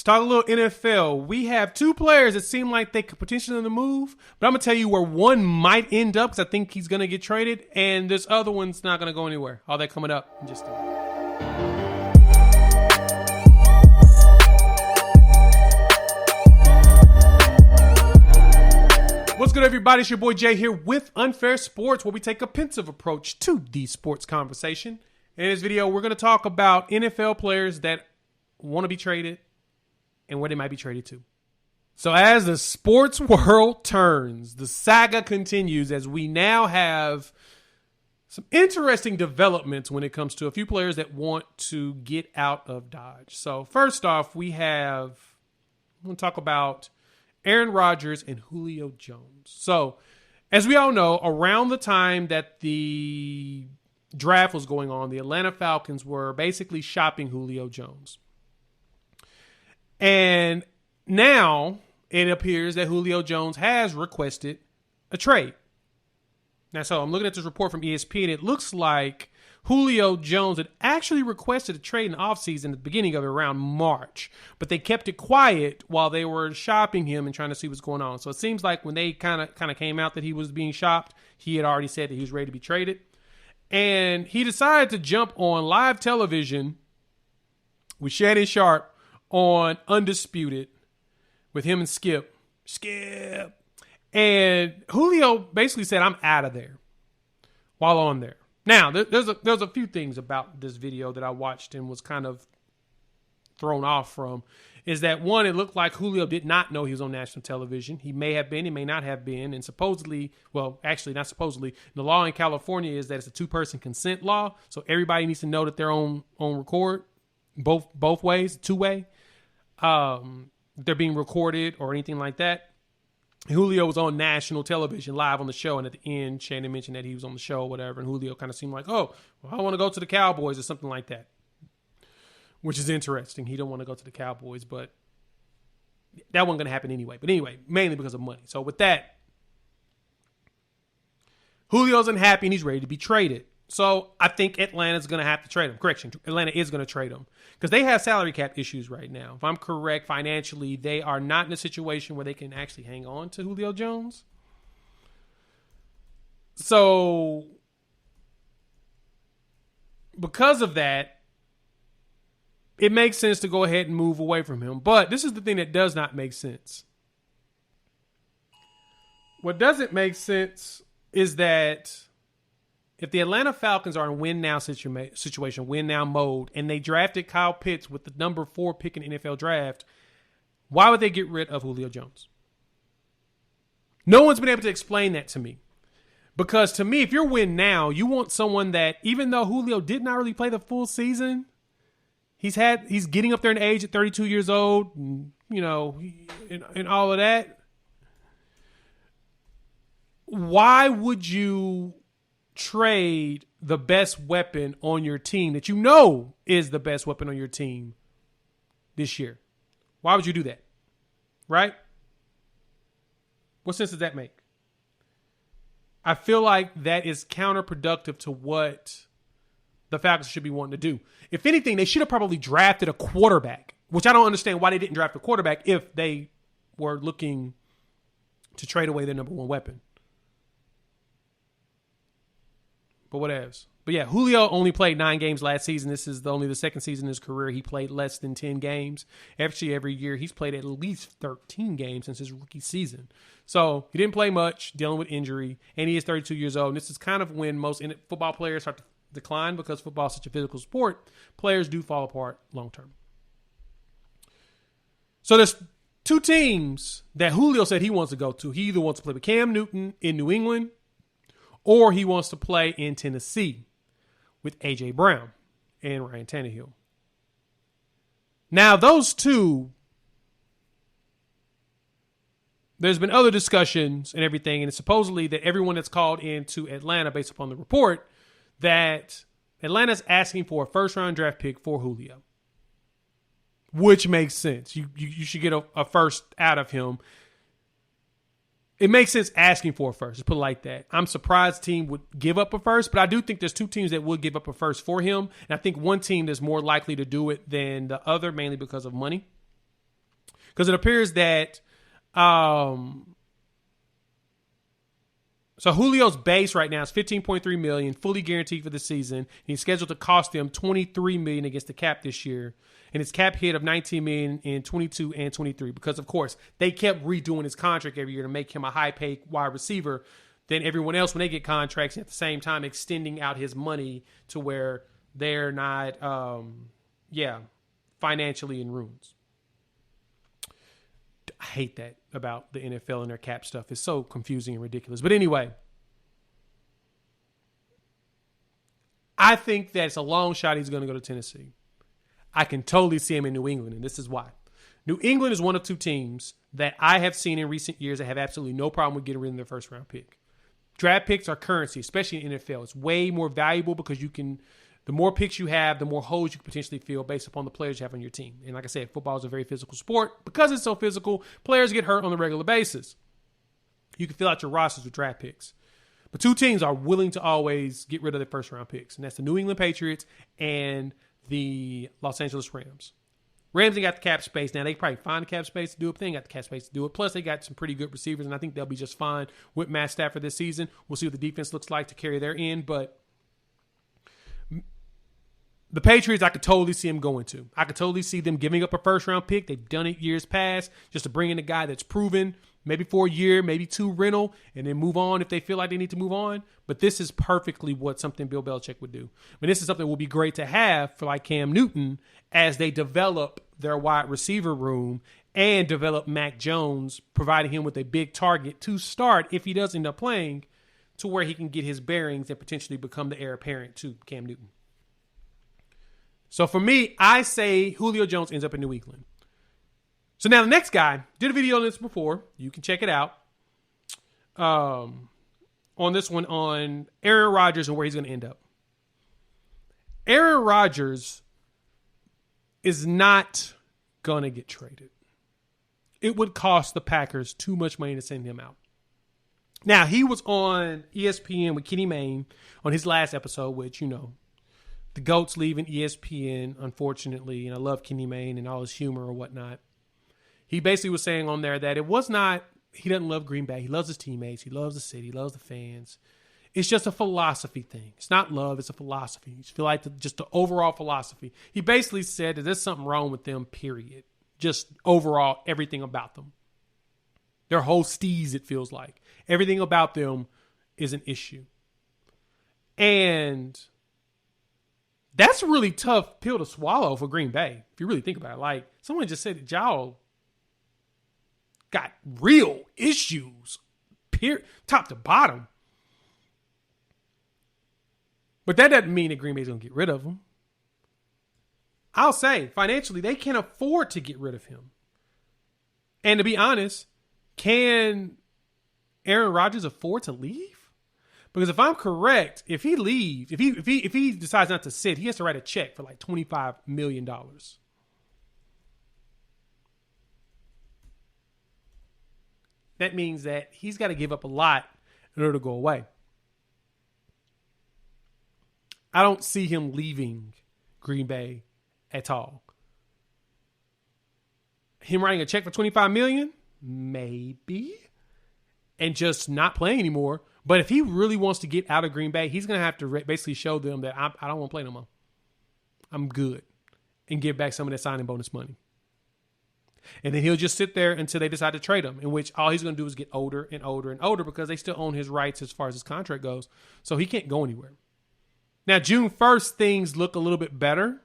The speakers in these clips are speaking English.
talk a little NFL. We have two players that seem like they could potentially move, but I'm going to tell you where one might end up because I think he's going to get traded, and this other one's not going to go anywhere. All that coming up in just a minute. What's good, everybody? It's your boy Jay here with Unfair Sports, where we take a pensive approach to the sports conversation. In this video, we're going to talk about NFL players that want to be traded and where they might be traded to. So as the sports world turns, the saga continues as we now have some interesting developments when it comes to a few players that want to get out of Dodge. So first off, I'm going to talk about Aaron Rodgers and Julio Jones. So as we all know, around the time that the draft was going on, the Atlanta Falcons were basically shopping Julio Jones. And now it appears that Julio Jones has requested a trade. Now, so I'm looking at this report from ESPN. It looks like Julio Jones had actually requested a trade in the offseason at the beginning of it, around March. But they kept it quiet while they were shopping him and trying to see what's going on. So it seems like when they kind of came out that he was being shopped, he had already said that he was ready to be traded. And he decided to jump on live television with Shannon Sharp on Undisputed with him and Skip. And Julio basically said, I'm out of there while on there. Now, there's a few things about this video that I watched and was kind of thrown off from. Is that one, it looked like Julio did not know he was on national television. He may have been, he may not have been. And supposedly, well, actually not supposedly, the law in California is that it's a two-person consent law. So everybody needs to know that they're on record, both ways, two-way. They're being recorded or anything like that. Julio was on national television live on the show, and at the end, Shannon mentioned that he was on the show or whatever, and Julio kind of seemed like, oh, well, I want to go to the Cowboys or something like that, which is interesting. He don't want to go to the Cowboys, but that wasn't going to happen anyway. But anyway, mainly because of money. So with that, Julio's unhappy, and he's ready to be traded. So I think Atlanta's going to have to trade him. Correction, Atlanta is going to trade him because they have salary cap issues right now. If I'm correct, financially, they are not in a situation where they can actually hang on to Julio Jones. So because of that, it makes sense to go ahead and move away from him. But this is the thing that does not make sense. What doesn't make sense is that if the Atlanta Falcons are in win-now situation, win-now mode, and they drafted Kyle Pitts with the number 4 pick in the NFL draft, why would they get rid of Julio Jones? No one's been able to explain that to me. Because to me, if you're win now, you want someone that, even though Julio did not really play the full season, he's getting up there in age at 32 years old, and, and all of that. Why would you trade the best weapon on your team that you know is the best weapon on your team this year? Why would you do that? Right? What sense does that make? I feel like that is counterproductive to what the Falcons should be wanting to do. If anything, they should have probably drafted a quarterback, which I don't understand why they didn't draft a quarterback if they were looking to trade away their number 1 weapon. But what else? But yeah, Julio only played 9 games last season. This is only the second season in his career. He played less than 10 games. Actually, every year he's played at least 13 games since his rookie season. So he didn't play much, dealing with injury, and he is 32 years old. And this is kind of when most football players start to decline because football is such a physical sport. Players do fall apart long term. So there's 2 teams that Julio said he wants to go to. He either wants to play with Cam Newton in New England, or he wants to play in Tennessee with A.J. Brown and Ryan Tannehill. Now, those 2, there's been other discussions and everything, and it's supposedly that everyone that's called into Atlanta, based upon the report, that Atlanta's asking for a first-round draft pick for Julio, which makes sense. You should get a first out of him. It makes sense asking for a first, just put it like that. I'm surprised the team would give up a first, but I do think there's 2 teams that would give up a first for him. And I think one team is more likely to do it than the other, mainly because of money. Because it appears that so Julio's base right now is $15.3 million, fully guaranteed for the season. He's scheduled to cost them $23 million against the cap this year. And his cap hit of $19 million in 22 and 23. Because, of course, they kept redoing his contract every year to make him a high-paid wide receiver than everyone else when they get contracts, and at the same time extending out his money to where they're not, financially in ruins. I hate that about the NFL and their cap stuff. It's so confusing and ridiculous. But anyway, I think that it's a long shot he's going to go to Tennessee. I can totally see him in New England, and this is why. New England is one of two teams that I have seen in recent years that have absolutely no problem with getting rid of their first-round pick. Draft picks are currency, especially in the NFL. It's way more valuable because the more picks you have, the more holes you can potentially fill based upon the players you have on your team. And like I said, football is a very physical sport. Because it's so physical, players get hurt on a regular basis. You can fill out your rosters with draft picks. But two teams are willing to always get rid of their first-round picks, and that's the New England Patriots and the Los Angeles Rams. Rams ain't got the cap space. Now, they probably find the cap space to do it, but they ain't got the cap space to do it. Plus, they got some pretty good receivers, and I think they'll be just fine with Matt Stafford this season. We'll see what the defense looks like to carry their end, but the Patriots, I could totally see them going to. I could totally see them giving up a first-round pick. They've done it years past just to bring in a guy that's proven, maybe for a year, maybe two rental, and then move on if they feel like they need to move on. But this is perfectly what something Bill Belichick would do. I mean, this is something that will be great to have for like Cam Newton as they develop their wide receiver room and develop Mac Jones, providing him with a big target to start if he does end up playing, to where he can get his bearings and potentially become the heir apparent to Cam Newton. So for me, I say Julio Jones ends up in New England. So now the next guy, did a video on this before. You can check it out. On this one on Aaron Rodgers and where he's going to end up. Aaron Rodgers is not going to get traded. It would cost the Packers too much money to send him out. Now, he was on ESPN with Kenny Mayne on his last episode, which, you know, the GOAT's leaving ESPN, unfortunately, and I love Kenny Mayne and all his humor or whatnot. He basically was saying on there that it was not, he doesn't love Green Bay. He loves his teammates. He loves the city. He loves the fans. It's just a philosophy thing. It's not love. It's a philosophy. You feel like just the overall philosophy. He basically said that there's something wrong with them, period. Just overall, everything about them. Their whole steez, it feels like. Everything about them is an issue. And that's a really tough pill to swallow for Green Bay, if you really think about it. Like, someone just said that y'all got real issues, top to bottom. But that doesn't mean that Green Bay's going to get rid of him. I'll say, financially, they can't afford to get rid of him. And to be honest, can Aaron Rodgers afford to leave? Because if I'm correct, if he leaves, if he decides not to sit, he has to write a check for like $25 million. That means that he's got to give up a lot in order to go away. I don't see him leaving Green Bay at all. Him writing a check for $25 million? Maybe. And just not playing anymore. But if he really wants to get out of Green Bay, he's going to have to basically show them that I don't want to play no more. I'm good. And give back some of that signing bonus money. And then he'll just sit there until they decide to trade him, in which all he's going to do is get older and older and older because they still own his rights as far as his contract goes. So he can't go anywhere. Now, June 1st, things look a little bit better.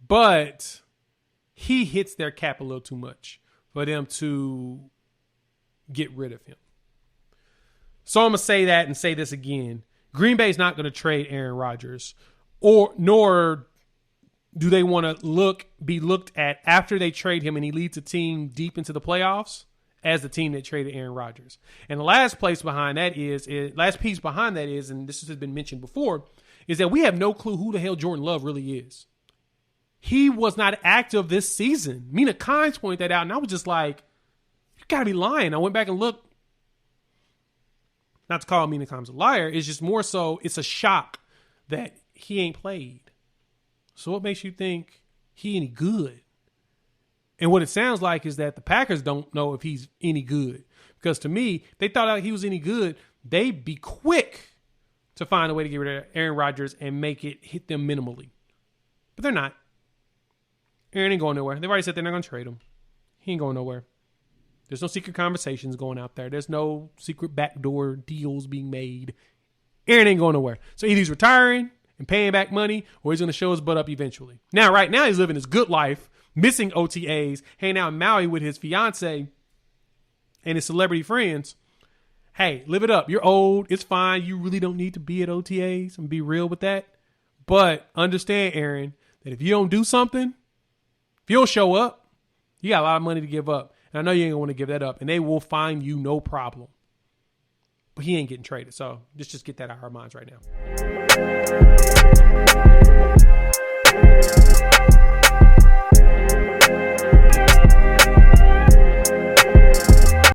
But he hits their cap a little too much for them to get rid of him. So I'm going to say that and say this again. Green Bay's not going to trade Aaron Rodgers, nor do they want to be looked at after they trade him and he leads a team deep into the playoffs as the team that traded Aaron Rodgers. And the last piece behind that is, and this has been mentioned before, is that we have no clue who the hell Jordan Love really is. He was not active this season. Mina Kimes pointed that out, and I was just like, you got to be lying. I went back and looked. Not to call Mina Kimes a liar. It's just more so it's a shock that he ain't played. So what makes you think he any good? And what it sounds like is that the Packers don't know if he's any good. Because to me, if they thought he was any good, they'd be quick to find a way to get rid of Aaron Rodgers and make it hit them minimally. But they're not. Aaron ain't going nowhere. They've already said they're not going to trade him. He ain't going nowhere. There's no secret conversations going out there. There's no secret backdoor deals being made. Aaron ain't going nowhere. So either he's retiring and paying back money, or he's going to show his butt up eventually. Now, right now, he's living his good life, missing OTAs, hanging out in Maui with his fiance and his celebrity friends. Hey, live it up. You're old. It's fine. You really don't need to be at OTAs and be real with that. But understand, Aaron, that if you don't do something, if you don't show up, you got a lot of money to give up. And I know you ain't going to want to give that up. And they will find you no problem. But he ain't getting traded. So let's just get that out of our minds right now.